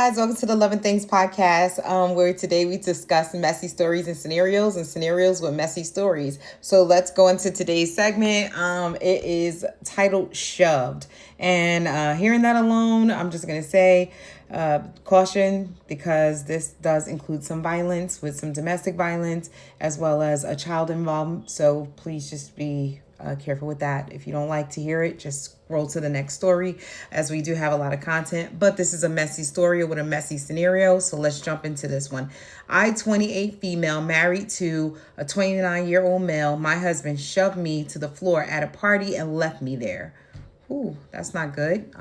guys, welcome to the LoveNThangz podcast, where today we discuss messy stories and scenarios with messy stories. So let's go into today's segment. It is titled Shoved. And hearing that alone, I'm just going to say caution, because this does include some violence, with some domestic violence as well as a child involved. So please just be careful with that. If you don't like to hear it, just scroll to the next story, as we do have a lot of content. But this is a messy story with a messy scenario. So let's jump into this one. 28 female, married to a 29-year-old male. My husband shoved me to the floor at a party and left me there. Ooh, that's not good.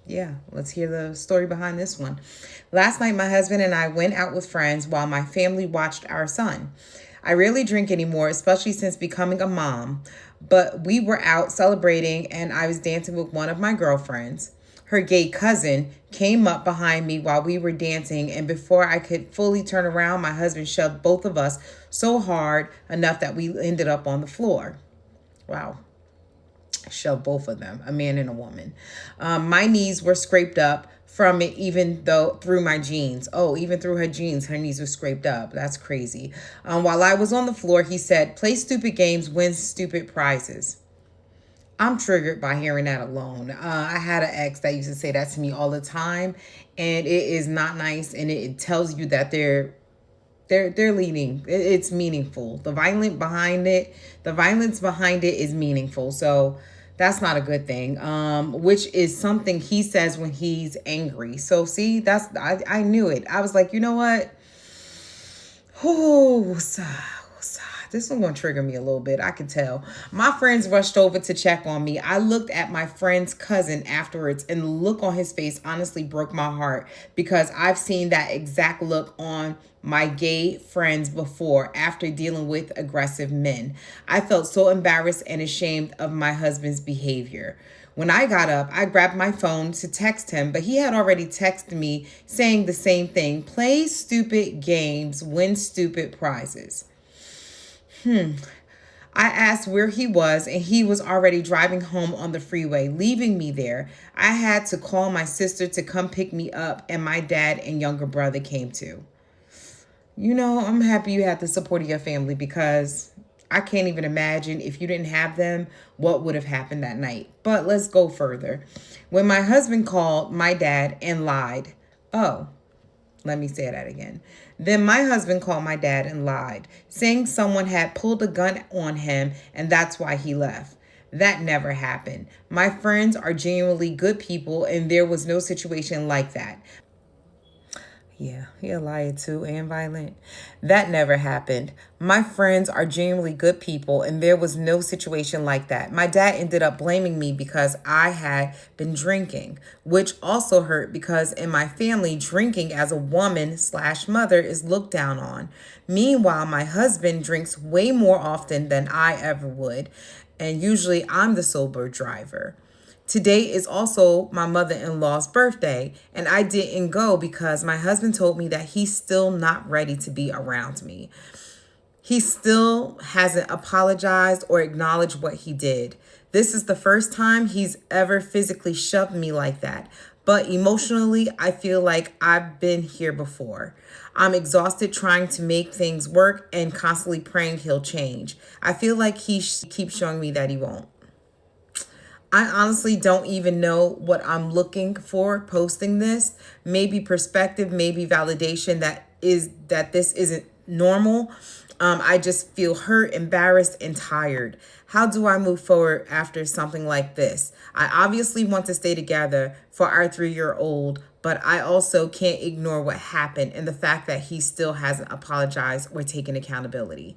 Yeah, let's hear the story behind this one. Last night, my husband and I went out with friends while my family watched our son. I rarely drink anymore, especially since becoming a mom, but we were out celebrating and I was dancing with one of my girlfriends. Her gay cousin came up behind me while we were dancing, and before I could fully turn around, my husband shoved both of us so hard enough that we ended up on the floor. Wow. Shoved both of them, a man and a woman. My knees were scraped up from it, even though through my jeans. Oh, even through her jeans, her knees were scraped up. That's crazy. While I was on the floor, he said, "Play stupid games, win stupid prizes." I'm triggered by hearing that alone. I had an ex that used to say that to me all the time, and it is not nice. And it tells you that they're leading. It's meaningful. The violence behind it is meaningful. So that's not a good thing. Which is something he says when he's angry. So see, I knew it. I was like, you know what? This one's going to trigger me a little bit. I can tell. My friends rushed over to check on me. I looked at my friend's cousin afterwards, and the look on his face honestly broke my heart, because I've seen that exact look on my gay friends before after dealing with aggressive men. I felt so embarrassed and ashamed of my husband's behavior. When I got up, I grabbed my phone to text him, but he had already texted me saying the same thing. Play stupid games, win stupid prizes. I asked where he was, and he was already driving home on the freeway, leaving me there. I had to call my sister to come pick me up, and my dad and younger brother came too. You know, I'm happy you had the support of your family, because I can't even imagine if you didn't have them, what would have happened that night. But let's go further. When my husband called my dad and lied. Oh, let me say that again. Then my husband called my dad and lied, saying someone had pulled a gun on him and that's why he left. That never happened. My friends are genuinely good people, and there was no situation like that. Yeah, he a liar too, and violent. That never happened. My friends are genuinely good people, and there was no situation like that. My dad ended up blaming me because I had been drinking, which also hurt, because in my family, drinking as a woman/mother is looked down on. Meanwhile, my husband drinks way more often than I ever would, and usually I'm the sober driver. Today is also my mother-in-law's birthday, and I didn't go because my husband told me that he's still not ready to be around me. He still hasn't apologized or acknowledged what he did. This is the first time he's ever physically shoved me like that, but emotionally, I feel like I've been here before. I'm exhausted trying to make things work and constantly praying he'll change. I feel like he keeps showing me that he won't. I honestly don't even know what I'm looking for posting this. Maybe perspective, maybe validation that this isn't normal. I just feel hurt, embarrassed, and tired. How do I move forward after something like this? I obviously want to stay together for our 3-year-old, but I also can't ignore what happened and the fact that he still hasn't apologized or taken accountability.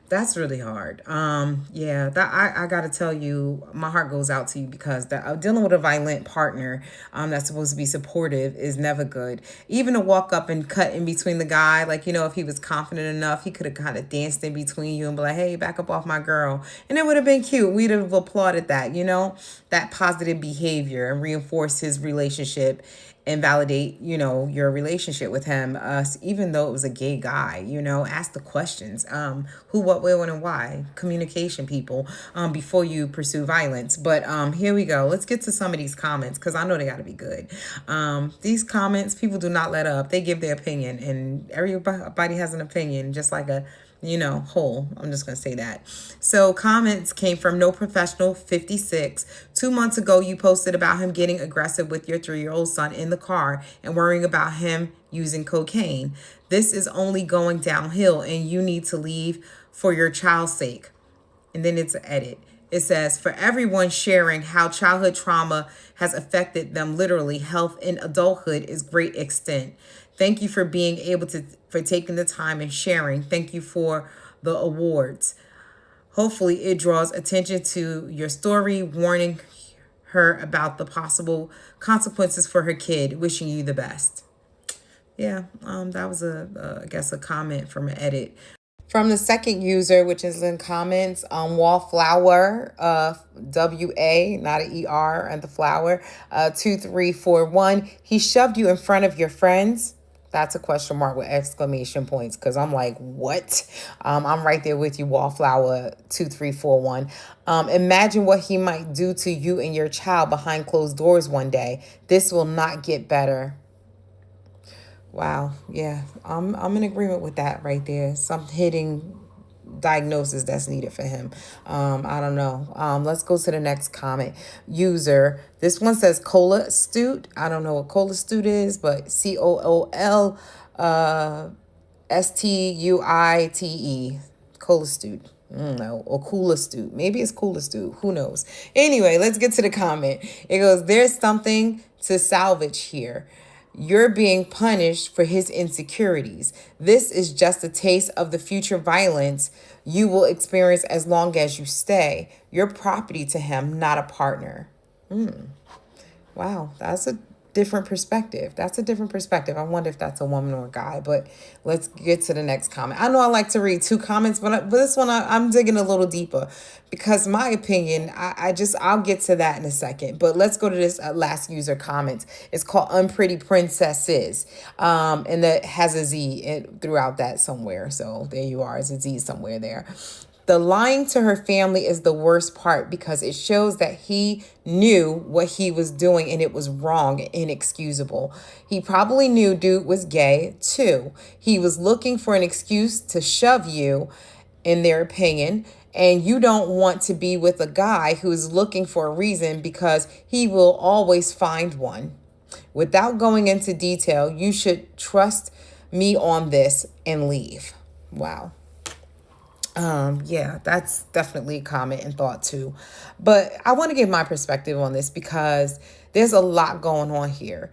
That's really hard. Yeah, that I gotta tell you, my heart goes out to you, because dealing with a violent partner that's supposed to be supportive is never good. Even to walk up and cut in between the guy, like, you know, if he was confident enough, he could have kind of danced in between you and be like, "Hey, back up off my girl," and it would have been cute. We'd have applauded that, you know, that positive behavior, and reinforced his relationship. and validate, your relationship with him, even though it was a gay guy. Ask the questions, who, what, where, when, and why. Communication, people, before you pursue violence. But here we go. Let's get to some of these comments, because I know they got to be good. These comments, people do not let up. They give their opinion, and everybody has an opinion, just like a whole. I'm just going to say that. So comments came from No Professional 56. 2 months ago, you posted about him getting aggressive with your 3-year-old son in the car and worrying about him using cocaine. This is only going downhill, and you need to leave for your child's sake. And then it's an edit. It says, for everyone sharing how childhood trauma has affected them literally, health in adulthood is great extent. Thank you for being able for taking the time and sharing. Thank you for the awards. Hopefully it draws attention to your story, warning her about the possible consequences for her kid. Wishing you the best. Yeah, that was I guess a comment from an edit. From the second user, which is in comments, Wallflower, WA, not an ER, and the flower, 2341. He shoved you in front of your friends. That's a question mark with exclamation points, because I'm like, what? I'm right there with you, Wallflower 2341. Imagine what he might do to you and your child behind closed doors one day. This will not get better. Wow. Yeah, I'm in agreement with that right there. Some hitting diagnosis that's needed for him. I don't know. Let's go to the next comment. User. This one says Cola Stute. I don't know what Cola Stute is, but COOL STUITE. Cola Stute. No, or Cooler Stute. Maybe it's Cooler Stute. Who knows? Anyway, let's get to the comment. It goes, there's something to salvage here. You're being punished for his insecurities. This is just a taste of the future violence you will experience as long as you stay. You're property to him, not a partner. Wow, that's a different perspective. That's a different perspective. I wonder if that's a woman or a guy, but let's get to the next comment. I know I like to read 2 comments, but this one I'm digging a little deeper, because my opinion, I'll get to that in a second, but let's go to this last user comment. It's called Unpretty Princesses, and that has a Z throughout that somewhere. So there you are. It's a Z somewhere there. The lying to her family is the worst part, because it shows that he knew what he was doing and it was wrong and inexcusable. He probably knew dude was gay too. He was looking for an excuse to shove you, in their opinion, and you don't want to be with a guy who is looking for a reason, because he will always find one. Without going into detail, you should trust me on this and leave. Wow. Yeah, that's definitely a comment and thought too. But I want to give my perspective on this, because there's a lot going on here.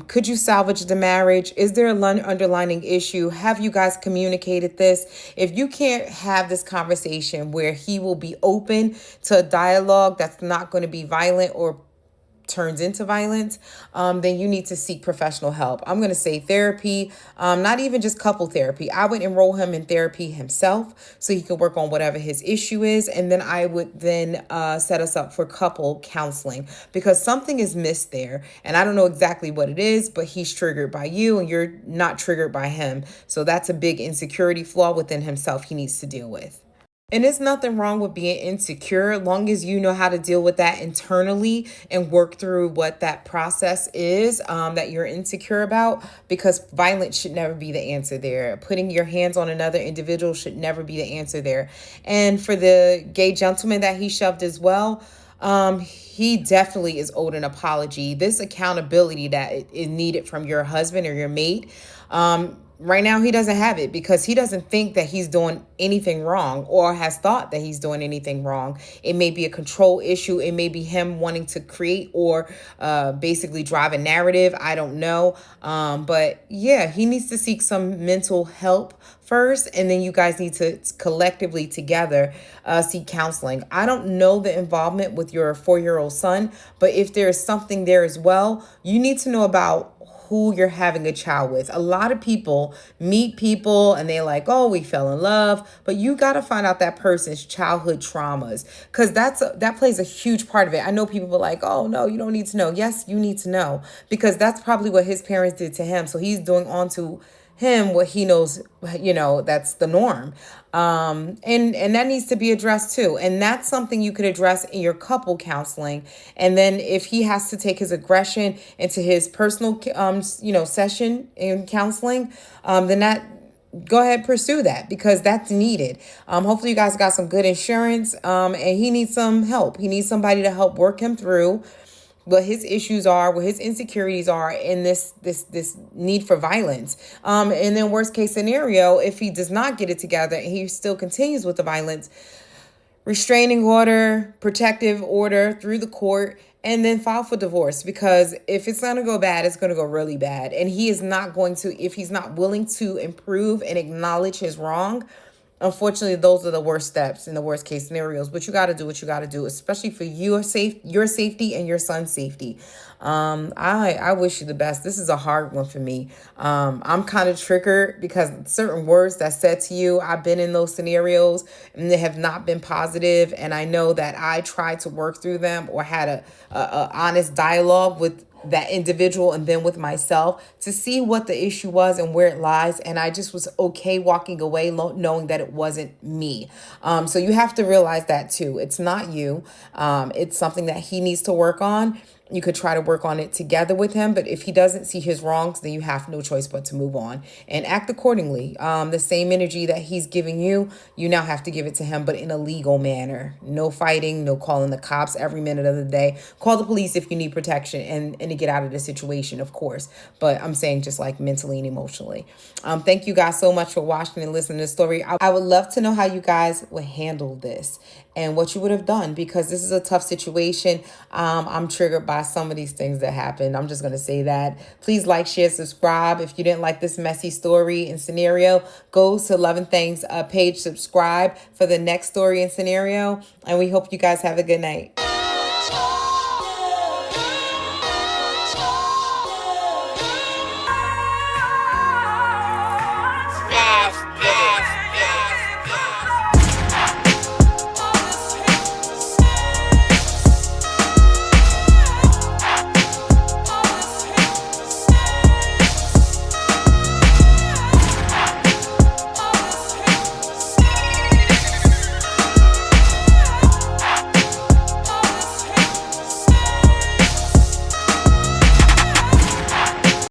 Could you salvage the marriage? Is there an underlying issue? Have you guys communicated this? If you can't have this conversation where he will be open to a dialogue that's not going to be violent or turns into violence, then you need to seek professional help. I'm going to say therapy, not even just couple therapy. I would enroll him in therapy himself so he can work on whatever his issue is. And then I would then set us up for couple counseling, because something is missed there. And I don't know exactly what it is, but he's triggered by you and you're not triggered by him. So that's a big insecurity flaw within himself he needs to deal with. And there's nothing wrong with being insecure, long as you know how to deal with that internally and work through what that process is that you're insecure about, because violence should never be the answer there. Putting your hands on another individual should never be the answer there. And for the gay gentleman that he shoved as well, he definitely is owed an apology. This accountability that is needed from your husband or your mate, right now, he doesn't have it, because he doesn't think that he's doing anything wrong or has thought that he's doing anything wrong. It may be a control issue. It may be him wanting to create or basically drive a narrative. I don't know. But yeah, he needs to seek some mental help first, and then you guys need to collectively together seek counseling. I don't know the involvement with your 4-year-old son, but if there's something there as well, you need to know about who you're having a child with. A lot of people meet people and they're like, oh, we fell in love, but you got to find out that person's childhood traumas, because that plays a huge part of it. I know people are like, oh no, you don't need to know. Yes, you need to know, because that's probably what his parents did to him. So he's doing onto him what he knows, that's the norm. And that needs to be addressed too. And that's something you could address in your couple counseling. And then if he has to take his aggression into his personal, session in counseling, then that, go ahead, pursue that, because that's needed. Hopefully you guys got some good insurance, and he needs some help. He needs somebody to help work him through what his issues are, what his insecurities are, and this need for violence. And then worst case scenario, if he does not get it together and he still continues with the violence, restraining order, protective order through the court, and then file for divorce. Because if it's going to go bad, it's going to go really bad. And he is not going to, if he's not willing to improve and acknowledge his wrong, unfortunately, those are the worst steps in the worst case scenarios. But you got to do what you got to do, especially for your safety and your son's safety. I wish you the best. This is a hard one for me. I'm kind of triggered because certain words that said to you, I've been in those scenarios and they have not been positive. And I know that I tried to work through them or had a honest dialogue with that individual and then with myself to see what the issue was and where it lies. And I just was okay walking away knowing that it wasn't me. So you have to realize that too. It's not you. It's something that he needs to work on. You could try to work on it together with him, but if he doesn't see his wrongs, then you have no choice but to move on and act accordingly. The same energy that he's giving you, you now have to give it to him, but in a legal manner. No fighting, no calling the cops every minute of the day. Call the police if you need protection and to get out of the situation, of course. But I'm saying just like mentally and emotionally. Thank you guys so much for watching and listening to the story. I would love to know how you guys would handle this and what you would have done, because this is a tough situation. I'm triggered by some of these things that happened. I'm just going to say that. Please like, share, subscribe. If you didn't like this messy story and scenario, go to LoveNThangz page, subscribe for the next story and scenario. And we hope you guys have a good night.